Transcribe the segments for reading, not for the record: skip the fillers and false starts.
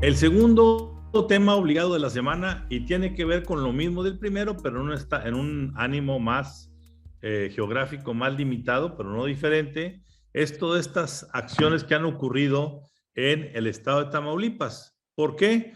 El segundo tema obligado de la semana, y tiene que ver con lo mismo del primero, pero no está en un ánimo más geográfico, más limitado, pero no diferente, es todas estas acciones que han ocurrido en el estado de Tamaulipas. ¿Por qué?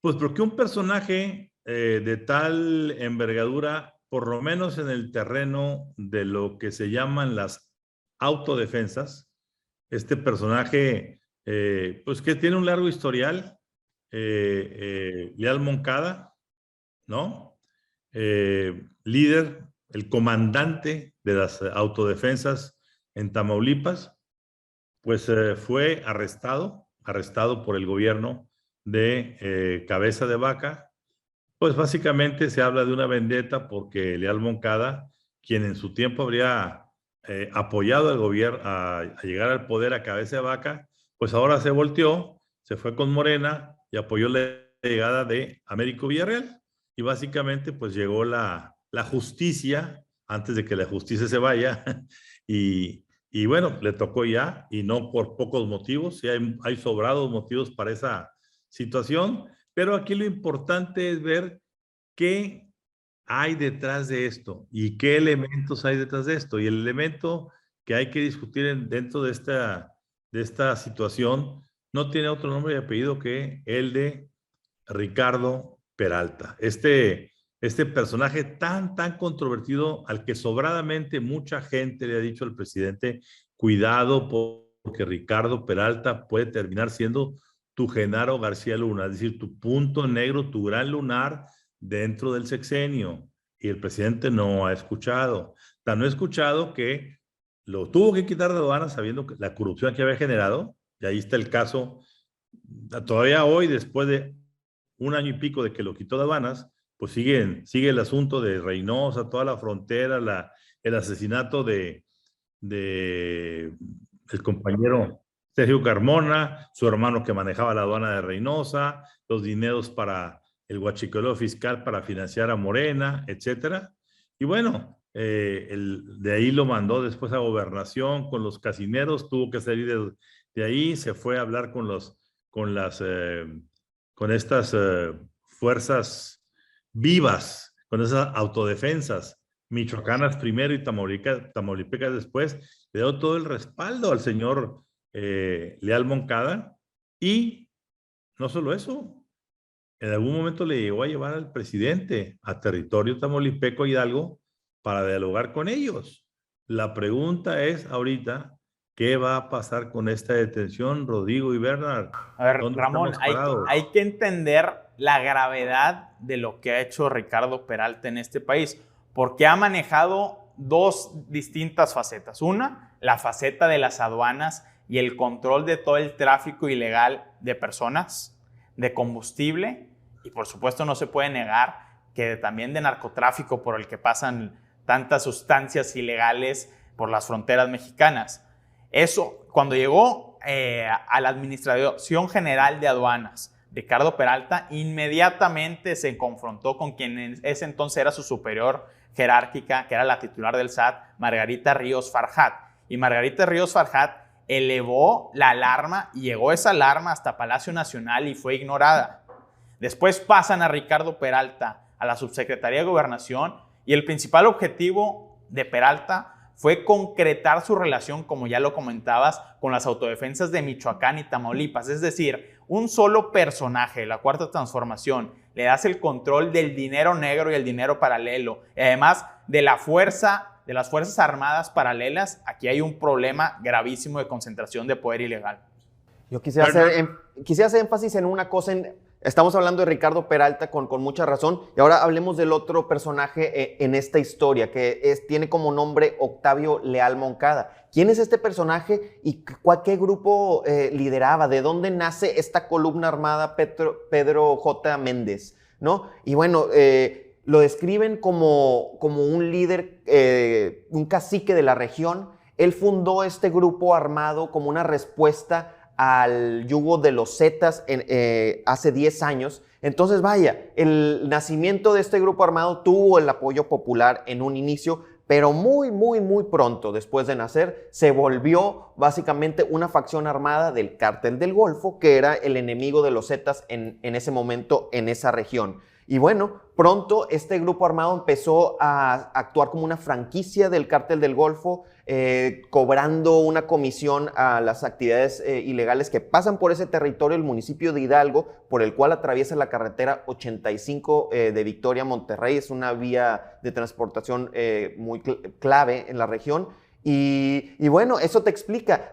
Pues porque un personaje de tal envergadura, por lo menos en el terreno de lo que se llaman las autodefensas, este personaje, pues que tiene un largo historial, Leal Moncada, ¿no? Líder, el comandante de las autodefensas en Tamaulipas, pues fue arrestado por el gobierno de Cabeza de Vaca. Pues básicamente se habla de una vendetta porque Leal Moncada, quien en su tiempo habría apoyado al gobierno a llegar al poder a Cabeza de Vaca, pues ahora se volteó, se fue con Morena y apoyó la llegada de Américo Villarreal. Y básicamente pues llegó la justicia antes de que la justicia se vaya y bueno, le tocó ya, y no por pocos motivos, sí hay sobrados motivos para esa situación, pero aquí lo importante es ver qué hay detrás de esto y qué elementos hay detrás de esto. Y el elemento que hay que discutir dentro de esta situación no tiene otro nombre y apellido que el de Ricardo Peralta. Este personaje tan controvertido al que sobradamente mucha gente le ha dicho al presidente, cuidado porque Ricardo Peralta puede terminar siendo tu Genaro García Luna, es decir, tu punto negro, tu gran lunar dentro del sexenio. Y el presidente no ha escuchado. Tan no ha escuchado que lo tuvo que quitar de aduanas sabiendo que la corrupción que había generado, y ahí está el caso, todavía hoy, después de un año y pico de que lo quitó de aduanas, pues sigue el asunto de Reynosa, toda la frontera, el asesinato de el compañero Sergio Carmona, su hermano que manejaba la aduana de Reynosa, los dineros para el huachicoleo fiscal para financiar a Morena, etcétera. Y bueno, de ahí lo mandó después a Gobernación con los casineros, tuvo que salir de ahí, se fue a hablar con estas fuerzas vivas, con esas autodefensas michoacanas primero y tamaulipecas después, le dio todo el respaldo al señor Leal Moncada. Y no solo eso, en algún momento le llegó a llevar al presidente a territorio tamaulipeco Hidalgo para dialogar con ellos. La pregunta es ahorita, ¿qué va a pasar con esta detención, Rodrigo y Bernard? A ver, ¿Dónde Ramón, estamos hay, parados? hay que entender la gravedad de lo que ha hecho Ricardo Peralta en este país, porque ha manejado dos distintas facetas. Una, la faceta de las aduanas y el control de todo el tráfico ilegal de personas, de combustible, y por supuesto no se puede negar que también de narcotráfico por el que pasan tantas sustancias ilegales por las fronteras mexicanas. Eso, cuando llegó a la Administración General de Aduanas, Ricardo Peralta inmediatamente se confrontó con quien en ese entonces era su superior jerárquica, que era la titular del SAT, Margarita Ríos Farjat. Y Margarita Ríos Farjat elevó la alarma y llegó esa alarma hasta Palacio Nacional y fue ignorada. Después pasan a Ricardo Peralta a la Subsecretaría de Gobernación y el principal objetivo de Peralta fue concretar su relación, como ya lo comentabas, con las autodefensas de Michoacán y Tamaulipas. Es decir, un solo personaje, la Cuarta Transformación, le das el control del dinero negro y el dinero paralelo. Y además de las Fuerzas Armadas paralelas, aquí hay un problema gravísimo de concentración de poder ilegal. Yo quisiera hacer énfasis en una cosa. Estamos hablando de Ricardo Peralta con mucha razón, y ahora hablemos del otro personaje en esta historia, que tiene como nombre Octavio Leal Moncada. ¿Quién es este personaje y qué grupo lideraba? ¿De dónde nace esta columna armada Pedro J. Méndez, ¿no? Y bueno, lo describen como un líder, un cacique de la región. Él fundó este grupo armado como una respuesta al yugo de los Zetas hace 10 años. Entonces, vaya, el nacimiento de este grupo armado tuvo el apoyo popular en un inicio, pero muy, muy, muy pronto después de nacer se volvió básicamente una facción armada del Cártel del Golfo, que era el enemigo de los Zetas en ese momento en esa región. Y bueno, pronto este grupo armado empezó a actuar como una franquicia del Cártel del Golfo, cobrando una comisión a las actividades ilegales que pasan por ese territorio, el municipio de Hidalgo, por el cual atraviesa la carretera 85 de Victoria a Monterrey. Es una vía de transportación muy clave en la región. Y bueno, eso te explica.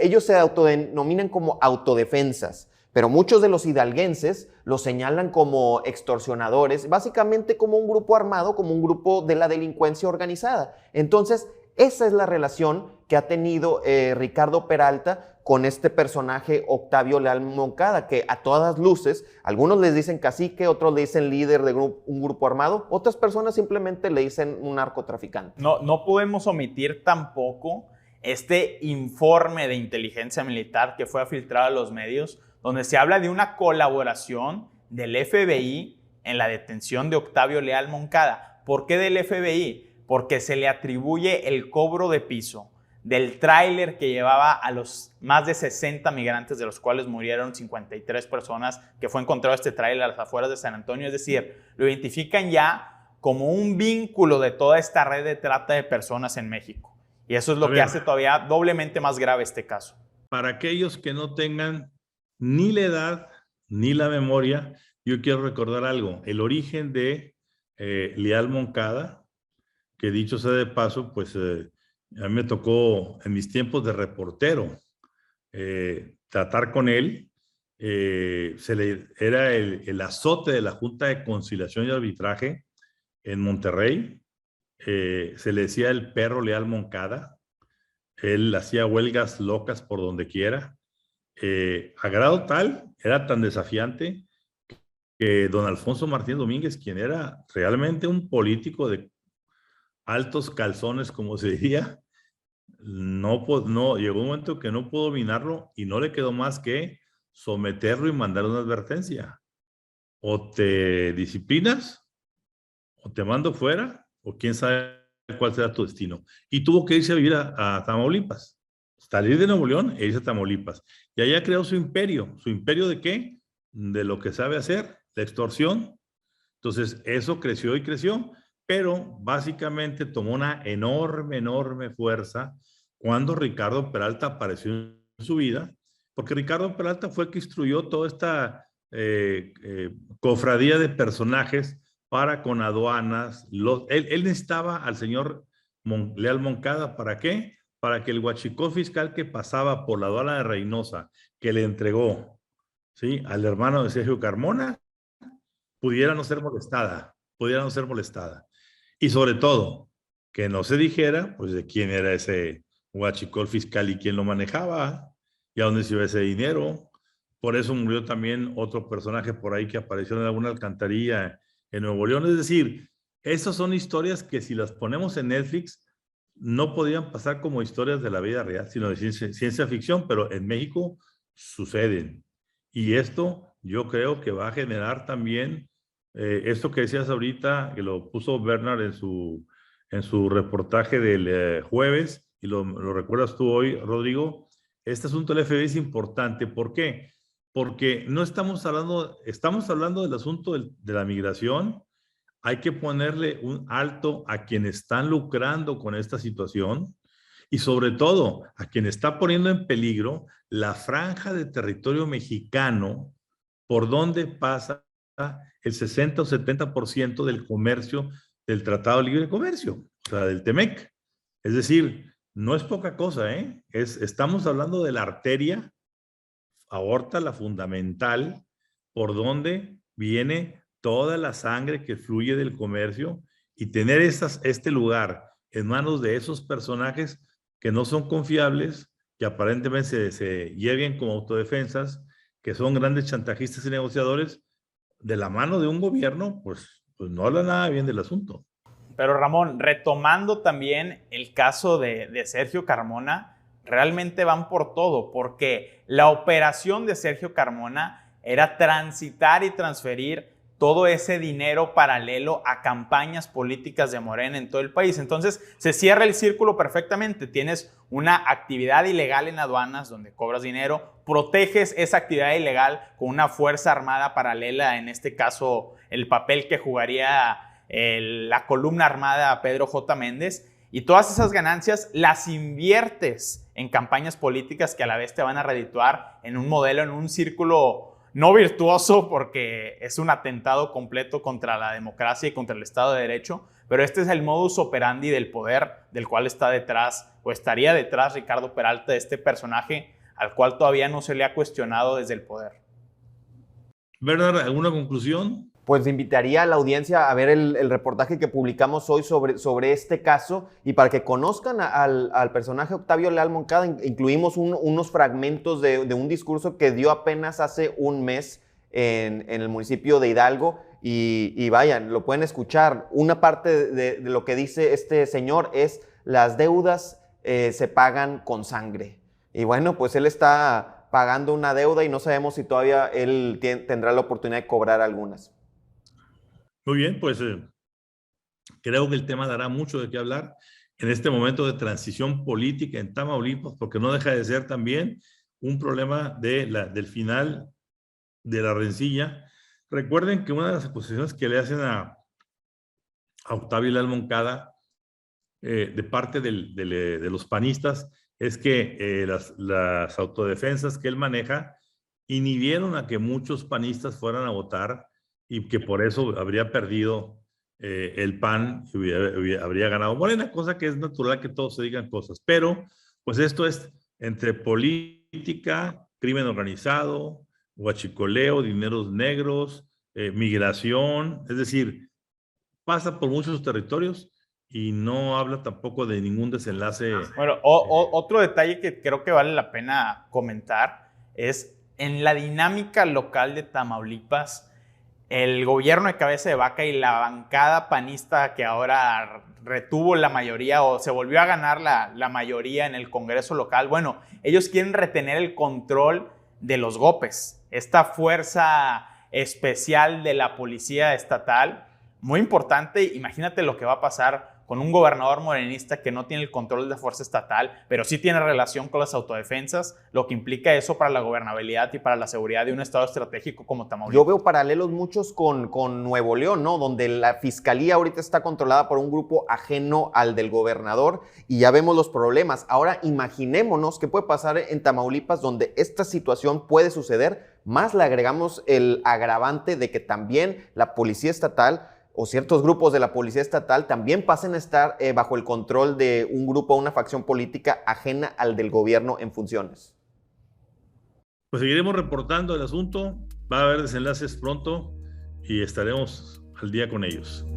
Ellos se autodenominan como autodefensas, pero muchos de los hidalguenses los señalan como extorsionadores, básicamente como un grupo armado, como un grupo de la delincuencia organizada. Entonces, esa es la relación que ha tenido Ricardo Peralta con este personaje Octavio Leal Moncada, que a todas luces, algunos les dicen cacique, otros le dicen líder de un grupo armado, otras personas simplemente le dicen un narcotraficante. No podemos omitir tampoco este informe de inteligencia militar que fue filtrado a los medios, donde se habla de una colaboración del FBI en la detención de Octavio Leal Moncada. ¿Por qué del FBI? Porque se le atribuye el cobro de piso del tráiler que llevaba a los más de 60 migrantes, de los cuales murieron 53 personas, que fue encontrado este tráiler a las afueras de San Antonio. Es decir, lo identifican ya como un vínculo de toda esta red de trata de personas en México. Y eso es lo que hace todavía doblemente más grave este caso. Para aquellos que no tengan ni la edad ni la memoria, yo quiero recordar algo. El origen de Leal Moncada, que dicho sea de paso, pues a mí me tocó en mis tiempos de reportero tratar con él. Era el azote de la Junta de Conciliación y Arbitraje en Monterrey. Se le decía el perro Leal Moncada. Él hacía huelgas locas por donde quiera. A grado tal, era tan desafiante que don Alfonso Martínez Domínguez, quien era realmente un político de altos calzones, como se diría, llegó un momento que no pudo dominarlo y no le quedó más que someterlo y mandarle una advertencia. O te disciplinas, o te mando fuera, o quién sabe cuál será tu destino. Y tuvo que irse a vivir a Tamaulipas. Salir de Nuevo León e irse a Tamaulipas. Y allá creó su imperio. ¿Su imperio de qué? De lo que sabe hacer, la extorsión. Entonces, eso creció y creció, pero básicamente tomó una enorme, enorme fuerza cuando Ricardo Peralta apareció en su vida, porque Ricardo Peralta fue el que instruyó toda esta cofradía de personajes para con aduanas. Él necesitaba al señor Leal Moncada, ¿para qué? Para que el huachicol fiscal que pasaba por la aduana de Reynosa, que le entregó, ¿sí?, al hermano de Sergio Carmona, pudiera no ser molestada. Y sobre todo, que no se dijera, pues, de quién era ese huachicol fiscal y quién lo manejaba, y a dónde se iba ese dinero. Por eso murió también otro personaje por ahí que apareció en alguna alcantarilla en Nuevo León. Es decir, esas son historias que si las ponemos en Netflix, no podían pasar como historias de la vida real, sino de ciencia ficción, pero en México suceden. Y esto yo creo que va a generar también, esto que decías ahorita, que lo puso Bernard en su reportaje del jueves, y lo recuerdas tú hoy, Rodrigo. Este asunto del FBI es importante. ¿Por qué? Porque no estamos hablando del asunto de la migración. Hay que ponerle un alto a quienes están lucrando con esta situación y sobre todo a quien está poniendo en peligro la franja de territorio mexicano por donde pasa el 60 o 70% del comercio del Tratado de Libre Comercio, o sea, del TEMEC. Es decir, no es poca cosa, ¿eh? Estamos hablando de la arteria aorta, la fundamental, por donde viene toda la sangre que fluye del comercio, y tener este lugar en manos de esos personajes que no son confiables, que aparentemente se lleven como autodefensas, que son grandes chantajistas y negociadores, de la mano de un gobierno, pues no habla nada bien del asunto. Pero Ramón, retomando también el caso de Sergio Carmona, realmente van por todo, porque la operación de Sergio Carmona era transitar y transferir todo ese dinero paralelo a campañas políticas de Morena en todo el país. Entonces se cierra el círculo perfectamente. Tienes una actividad ilegal en aduanas donde cobras dinero, proteges esa actividad ilegal con una fuerza armada paralela, en este caso el papel que jugaría la columna armada Pedro J. Méndez, y todas esas ganancias las inviertes en campañas políticas que a la vez te van a redituar en un modelo, en un círculo no virtuoso, porque es un atentado completo contra la democracia y contra el Estado de Derecho, pero este es el modus operandi del poder del cual está detrás, o estaría detrás, Ricardo Peralta, este personaje al cual todavía no se le ha cuestionado desde el poder. Bernard, ¿alguna conclusión? Pues invitaría a la audiencia a ver el reportaje que publicamos hoy sobre este caso, y para que conozcan al personaje Octavio Leal Moncada. Incluimos unos fragmentos de un discurso que dio apenas hace un mes en el municipio de Hidalgo, y vayan, lo pueden escuchar. Una parte de lo que dice este señor es: las deudas se pagan con sangre. Y bueno, pues él está pagando una deuda y no sabemos si todavía él tendrá la oportunidad de cobrar algunas. Muy bien, pues creo que el tema dará mucho de qué hablar en este momento de transición política en Tamaulipas, porque no deja de ser también un problema del final de la rencilla. Recuerden que una de las acusaciones que le hacen a Octavio Leal Moncada de parte de los panistas es que las autodefensas que él maneja inhibieron a que muchos panistas fueran a votar, y que por eso habría perdido el PAN y habría ganado Morena, cosa que es natural que todos se digan cosas. Pero pues esto es entre política, crimen organizado, huachicoleo, dineros negros, migración, es decir, pasa por muchos territorios y no habla tampoco de ningún desenlace. Bueno, otro detalle que creo que vale la pena comentar es en la dinámica local de Tamaulipas. El gobierno de Cabeza de Vaca y la bancada panista que ahora retuvo la mayoría o se volvió a ganar la mayoría en el Congreso local, bueno, ellos quieren retener el control de los GOPES, esta fuerza especial de la policía estatal, muy importante. Imagínate lo que va a pasar con un gobernador morenista que no tiene el control de la fuerza estatal, pero sí tiene relación con las autodefensas, lo que implica eso para la gobernabilidad y para la seguridad de un estado estratégico como Tamaulipas. Yo veo paralelos muchos con Nuevo León, ¿no? Donde la fiscalía ahorita está controlada por un grupo ajeno al del gobernador, y ya vemos los problemas. Ahora imaginémonos qué puede pasar en Tamaulipas, donde esta situación puede suceder, más le agregamos el agravante de que también la policía estatal o ciertos grupos de la policía estatal también pasen a estar bajo el control de un grupo, una facción política ajena al del gobierno en funciones. Pues seguiremos reportando el asunto, va a haber desenlaces pronto y estaremos al día con ellos.